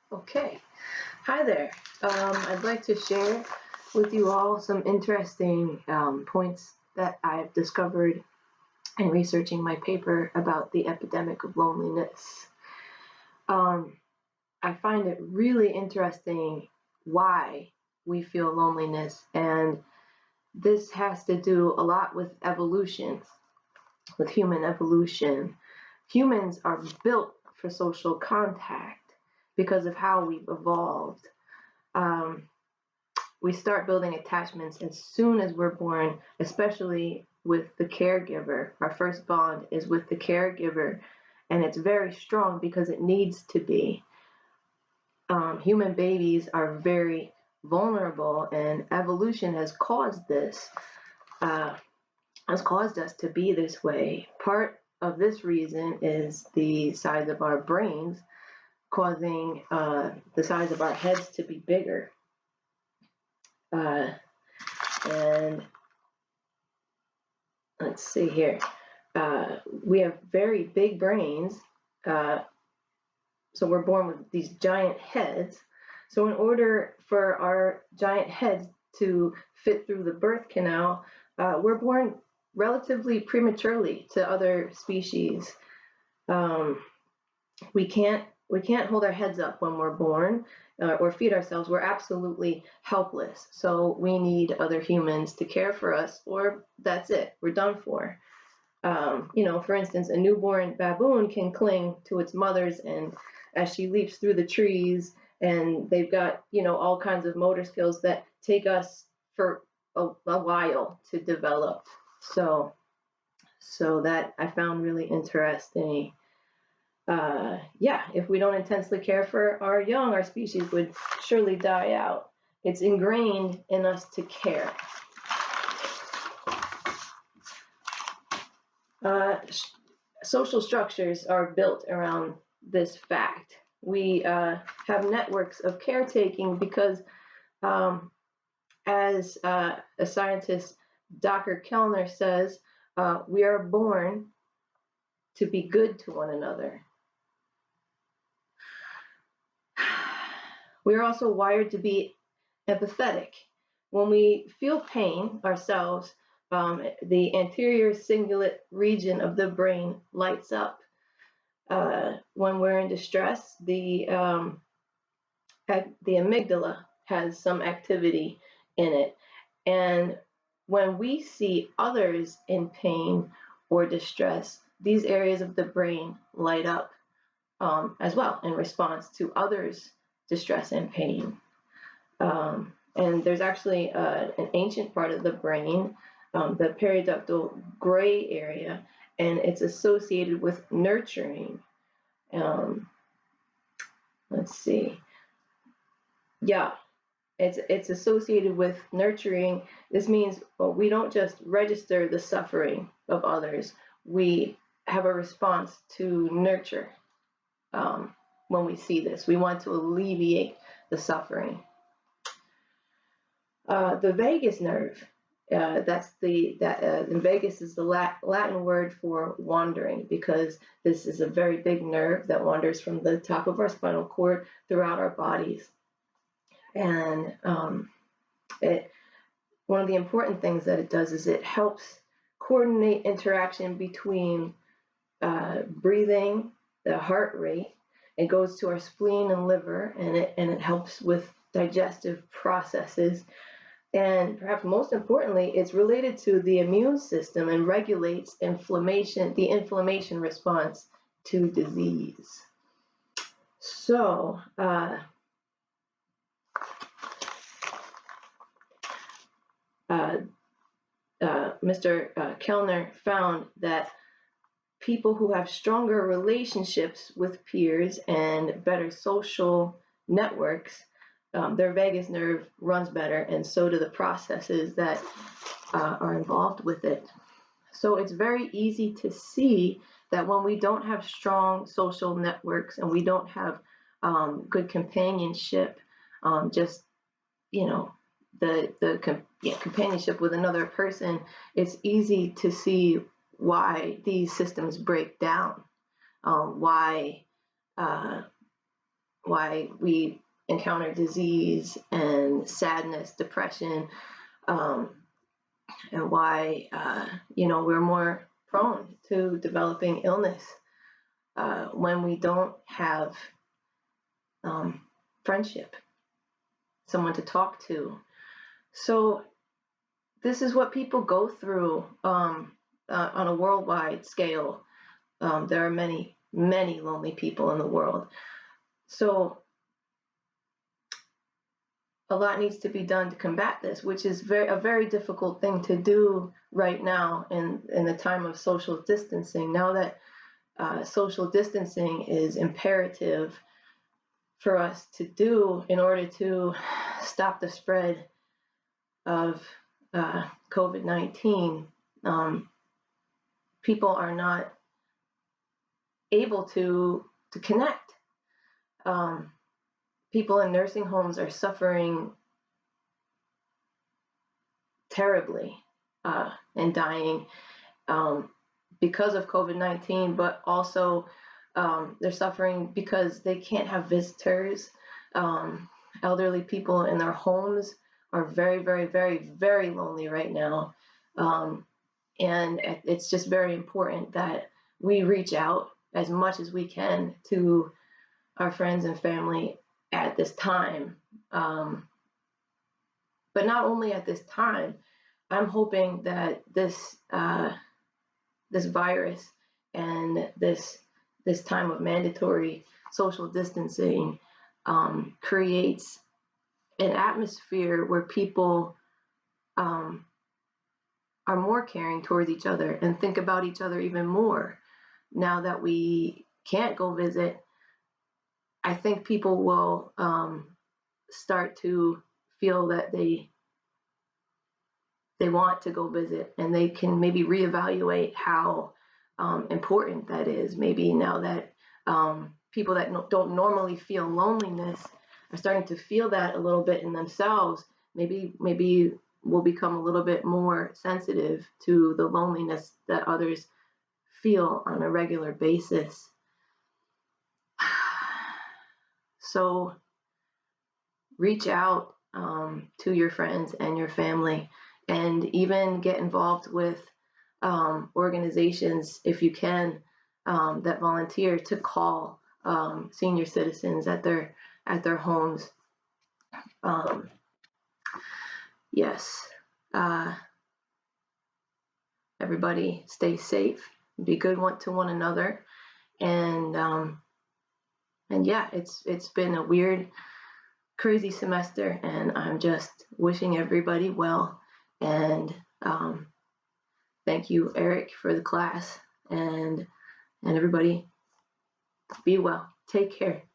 Okay. Hi there. I'd like to share with you all some interesting points that I've discovered in researching my paper about the epidemic of loneliness. Um, I find it really interesting why we feel loneliness, and this has to do a lot with evolution, with human evolution. Humans are built for social contact because of how we've evolved. Um, we start building attachments as soon as we're born, especially with the caregiver. Our first bond is with the caregiver, and it's very strong because it needs to be. Human babies are very vulnerable, and evolution has caused this, has caused us to be this way. Part of this reason is the size of our brains, causing the size of our heads to be bigger. And let's see here. We have very big brains, so we're born with these giant heads. So in order for our giant heads to fit through the birth canal, we're born relatively prematurely to other species. Um, we can't hold our heads up when we're born or feed ourselves. We're absolutely helpless. So we need other humans to care for us, or that's it. We're done for. For instance, a newborn baboon can cling to its mother's, and as she leaps through the trees, and they've got all kinds of motor skills that take us for a while to develop. So, so that I found really interesting. If we don't intensely care for our young, our species would surely die out. It's ingrained in us to care. Social structures are built around this fact. We have networks of caretaking because, as a scientist, Dr. Kellner says, we are born to be good to one another. We are also wired to be empathetic. When we feel pain ourselves, the anterior cingulate region of the brain lights up. When we're in distress, the amygdala has some activity in it. And when we see others in pain or distress, these areas of the brain light up as well in response to others' distress and pain. And there's actually an ancient part of the brain, the periductal gray area, and it's associated with nurturing. Um, let's see. Yeah, it's associated with nurturing. This means, well, we don't just register the suffering of others. We have a response to nurture when we see this. We want to alleviate the suffering. The vagus nerve. Vagus is the Latin word for wandering, because this is a very big nerve that wanders from the top of our spinal cord throughout our bodies. And one of the important things that it does is it helps coordinate interaction between breathing, the heart rate. It goes to our spleen and liver, and it helps with digestive processes. And perhaps most importantly, it's related to the immune system and regulates inflammation, the inflammation response to disease. So, Mr. Kellner found that people who have stronger relationships with peers and better social networks, their vagus nerve runs better, and so do the processes that are involved with it. So it's very easy to see that when we don't have strong social networks and we don't have good companionship, just companionship with another person, it's easy to see why these systems break down, why why we encounter disease and sadness, depression, um, and why we're more prone to developing illness when we don't have um, friendship, someone to talk to. So this is what people go through on a worldwide scale. There are many, many lonely people in the world. So a lot needs to be done to combat this, which is a very difficult thing to do right now in the time of social distancing. Now that social distancing is imperative for us to do in order to stop the spread of COVID-19, people are not able to connect. People in nursing homes are suffering terribly and dying because of COVID-19, but also they're suffering because they can't have visitors. Elderly people in their homes are very, very, very, very lonely right now. And it's just very important that we reach out as much as we can to our friends and family at this time. But not only at this time, I'm hoping that this virus and this time of mandatory social distancing creates an atmosphere where people are more caring towards each other and think about each other even more. Now that we can't go visit, I think people will start to feel that they want to go visit, and they can maybe reevaluate how important that is. Maybe now that people that don't normally feel loneliness are starting to feel that a little bit in themselves, maybe we'll become a little bit more sensitive to the loneliness that others feel on a regular basis. So reach out to your friends and your family, and even get involved with organizations, if you can, that volunteer to call senior citizens at their homes. Yes, everybody stay safe, be good to one another, and yeah, it's been a weird, crazy semester, and I'm just wishing everybody well. And thank you, Eric, for the class, and everybody be well. Take care.